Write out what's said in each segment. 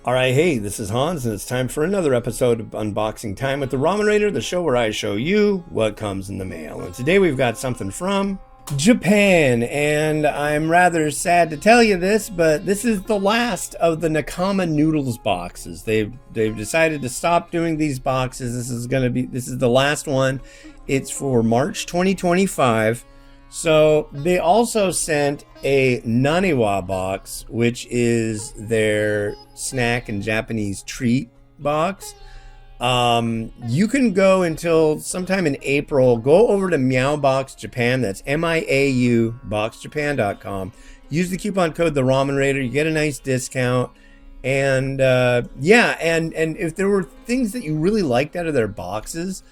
Alright, hey, this is Hans, and it's time for another episode of Unboxing Time with the Ramen Raider, the show where I show you what comes in the mail. And today we've got something from Japan, and I'm rather sad to tell you this, but this is the last of the Nakama Noodles boxes. They've decided to stop doing these boxes. This is the last one. It's for March 2025. So they also sent a Naniwa box, which is their snack and Japanese treat box. You can go until sometime in April. Go over to Meow Box Japan. That's MIAU boxjapan.com. Use the coupon code The Ramen Raider. You get a nice discount. And and if there were things that you really liked out of their boxes,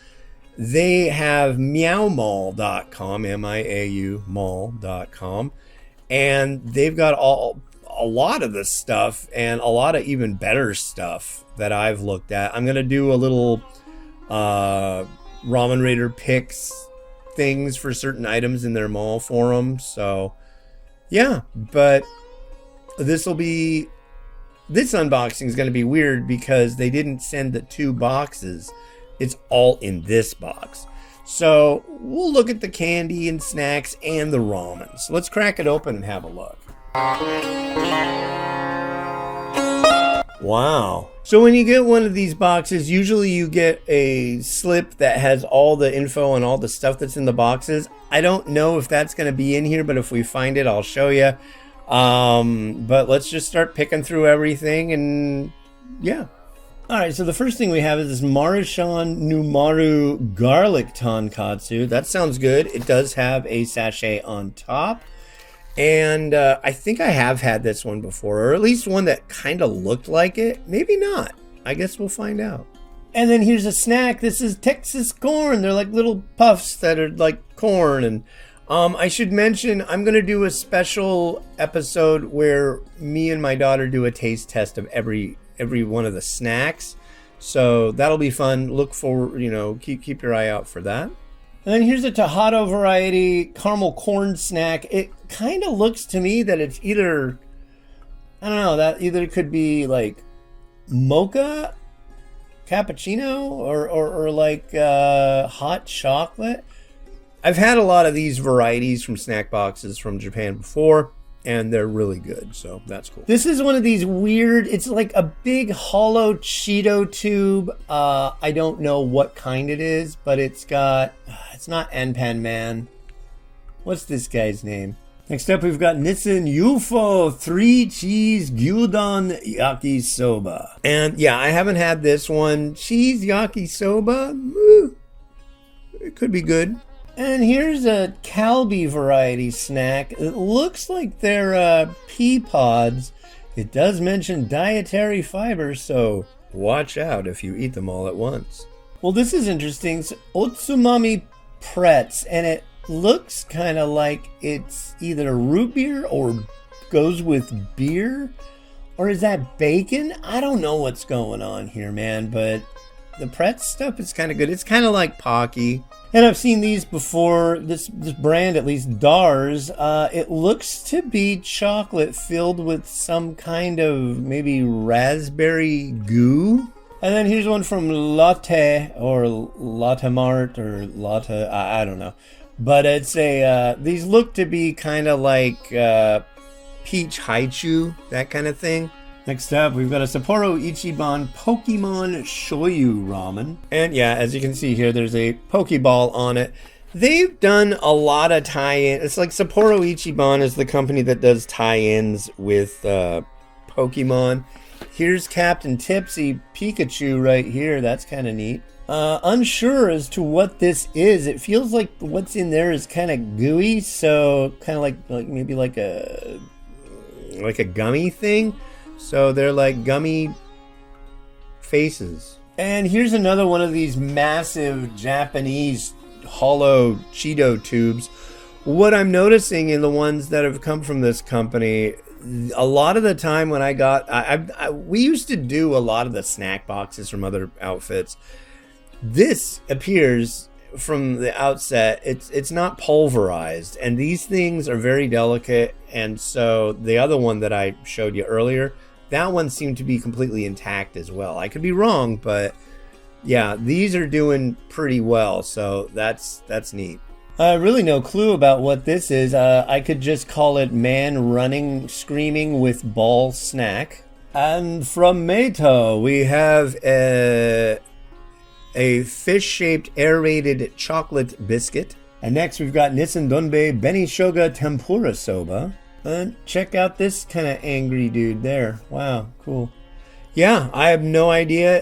they have meowmall.com, M-I-A-U mall.com, and they've got a lot of this stuff and a lot of even better stuff that I've looked at. I'm going to do a little Ramen Raider picks things for certain items in their mall forum. So, yeah, but this unboxing is going to be weird because they didn't send the two boxes. It's all in this box. So we'll look at the candy and snacks and the ramen. So let's crack it open and have a look. Wow. So when you get one of these boxes, usually you get a slip that has all the info and all the stuff that's in the boxes. I don't know if that's going to be in here, but if we find it, I'll show you. But let's just start picking through everything and yeah. Alright, so the first thing we have is this Marushan Numaru Garlic Tonkatsu. That sounds good. It does have a sachet on top. And I think I have had this one before, or at least one that kind of looked like it. Maybe not. I guess we'll find out. And then here's a snack. This is Texas corn. They're like little puffs that are like corn. And I should mention, I'm going to do a special episode where me and my daughter do a taste test of every one of the snacks, so that'll be fun. Look for, keep your eye out for that. And then here's a Tejado variety caramel corn snack. It kind of looks to me that it's either, I don't know, that either could be like mocha cappuccino or like hot chocolate. I've had a lot of these varieties from snack boxes from Japan before, and they're really good, so that's cool. This is one of these weird, it's like a big hollow Cheeto tube. I don't know what kind it is, but it's not Enpan Man. What's this guy's name? Next up, we've got Nissan UFO 3 cheese gyudon yakisoba. And yeah, I haven't had this one. Cheese yakisoba, it could be good. And here's a Calbee variety snack. It looks like they're pea pods. It does mention dietary fiber, so watch out if you eat them all at once. Well, this is interesting. It's Otsumami Pretz, and it looks kind of like it's either root beer or goes with beer. Or is that bacon? I don't know what's going on here, man, but the Pretz stuff is kind of good. It's kind of like Pocky. And I've seen these before, this brand, at least Dars. It looks to be chocolate filled with some kind of maybe raspberry goo. And then here's one from Lotte or Lotte Mart or Lotte, I don't know. But it's these look to be kind of like peach haichu, that kind of thing. Next up, we've got a Sapporo Ichiban Pokemon Shoyu Ramen. And yeah, as you can see here, there's a Pokeball on it. They've done a lot of tie-in. It's like Sapporo Ichiban is the company that does tie-ins with Pokemon. Here's Captain Tipsy Pikachu right here. That's kind of neat. Unsure as to what this is. It feels like what's in there is kind of gooey, so kind of like maybe like a gummy thing. So they're like gummy faces. And here's another one of these massive Japanese hollow Cheeto tubes. What I'm noticing in the ones that have come from this company, a lot of the time when we used to do a lot of the snack boxes from other outfits. This appears from the outset, it's not pulverized, and these things are very delicate. And so the other one that I showed you earlier, that one seemed to be completely intact as well. I could be wrong, but yeah, these are doing pretty well, so that's neat. Really no clue about what this is. I could just call it man running, screaming with ball snack. And from Meito, we have a fish-shaped aerated chocolate biscuit. And next we've got Nissen Donbei Benishoga Tempura Soba. And check out this kind of angry dude there. Wow, cool. Yeah, I have no idea.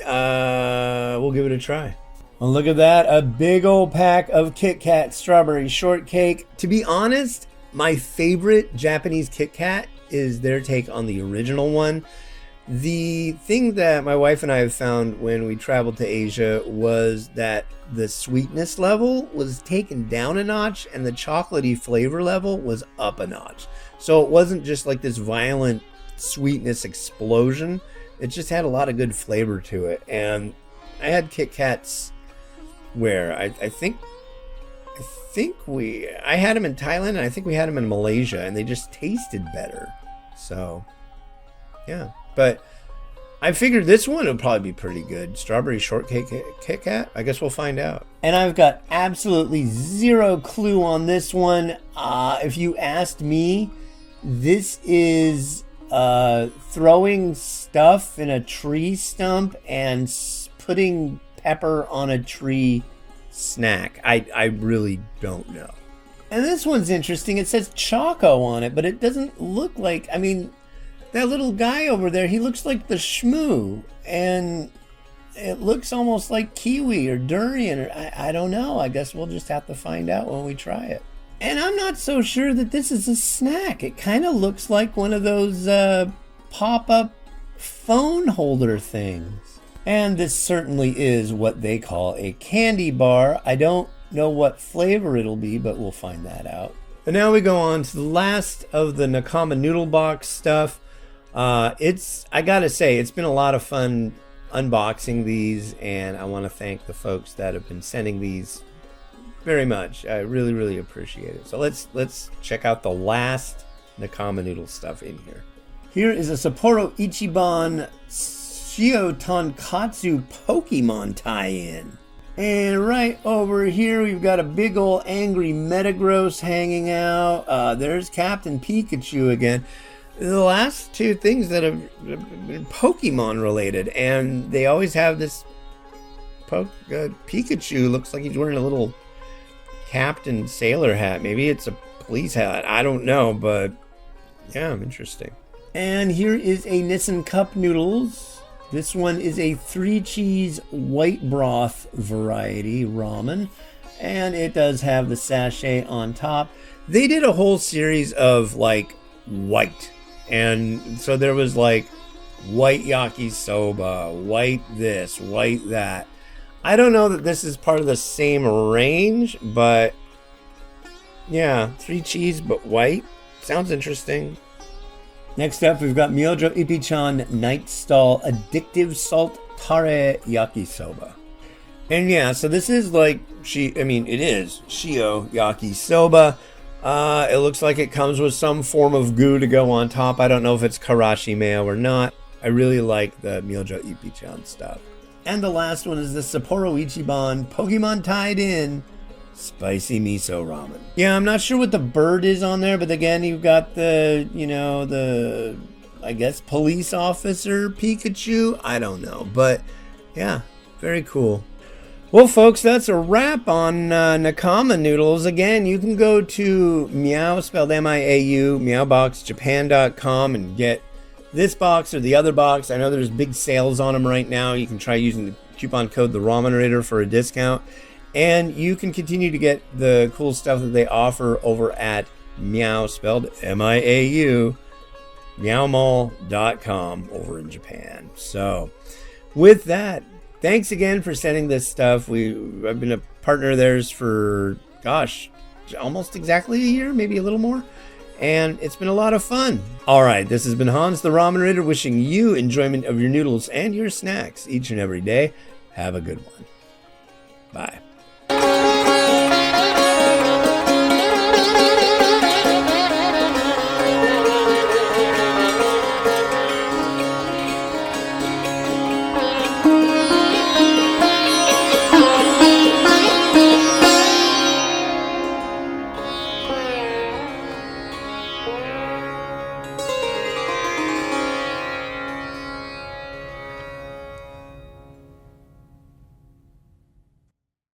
We'll give it a try. Well, look at that. A big old pack of Kit Kat strawberry shortcake. To be honest, my favorite Japanese Kit Kat is their take on the original one. The thing that my wife and I have found when we traveled to Asia was that the sweetness level was taken down a notch and the chocolatey flavor level was up a notch. So it wasn't just like this violent sweetness explosion. It just had a lot of good flavor to it. And I had Kit Kats where I think I had them in Thailand, and I think we had them in Malaysia, and they just tasted better. So yeah, but I figured this one would probably be pretty good. Strawberry shortcake Kit Kat. I guess we'll find out. And I've got absolutely zero clue on this one. If you asked me, this is throwing stuff in a tree stump and putting pepper on a tree snack. I really don't know. And this one's interesting. It says Choco on it, but it doesn't look like, I mean, that little guy over there, he looks like the Shmoo, and it looks almost like kiwi or durian, or I don't know. I guess we'll just have to find out when we try it. And I'm not so sure that this is a snack. It kind of looks like one of those pop-up phone holder things. And this certainly is what they call a candy bar. I don't know what flavor it'll be, but we'll find that out. And now we go on to the last of the Nakama noodle box stuff. I gotta say, it's been a lot of fun unboxing these, and I want to thank the folks that have been sending these very much. I really, really appreciate it. So let's check out the last Nakama noodle stuff in here. Here is a Sapporo Ichiban Shio Tonkatsu Pokemon tie-in. And right over here, we've got a big old angry Metagross hanging out. There's Captain Pikachu again. The last two things that have been Pokemon related, and they always have this Pikachu. Looks like he's wearing a little Captain Sailor hat. Maybe it's a police hat. I don't know, but yeah, interesting. And here is a Nissin Cup Noodles. This one is a 3-cheese white broth variety ramen, and it does have the sachet on top. They did a whole series of like white, and so there was like white yakisoba, white this, white that. I don't know that this is part of the same range, but yeah, 3 cheese but white. Sounds interesting. Next up, we've got Myojo Ippichan Night Stall Addictive Salt Tare Yakisoba. And yeah, so this is like, it is Shio Yakisoba. It looks like it comes with some form of goo to go on top. I don't know if it's Karashi Mayo or not. I really like the Myojo Ippichan stuff. And the last one is the Sapporo Ichiban Pokemon Tied In Spicy Miso Ramen. Yeah, I'm not sure what the bird is on there, but again, you've got the I guess, police officer Pikachu. I don't know, but yeah, very cool. Well, folks, that's a wrap on Nakama Noodles. Again, you can go to Meow, spelled M-I-A-U, meowboxjapan.com and get this box or the other box. I know there's big sales on them right now. You can try using the coupon code The Ramen for a discount. And you can continue to get the cool stuff that they offer over at Meow, spelled M-I-A-U, meowmall.com over in Japan. So, with that, thanks again for sending this stuff. I've been a partner of theirs for, almost exactly a year, maybe a little more. And it's been a lot of fun. All right, this has been Hans the Ramen Ritter wishing you enjoyment of your noodles and your snacks each and every day. Have a good one. Bye.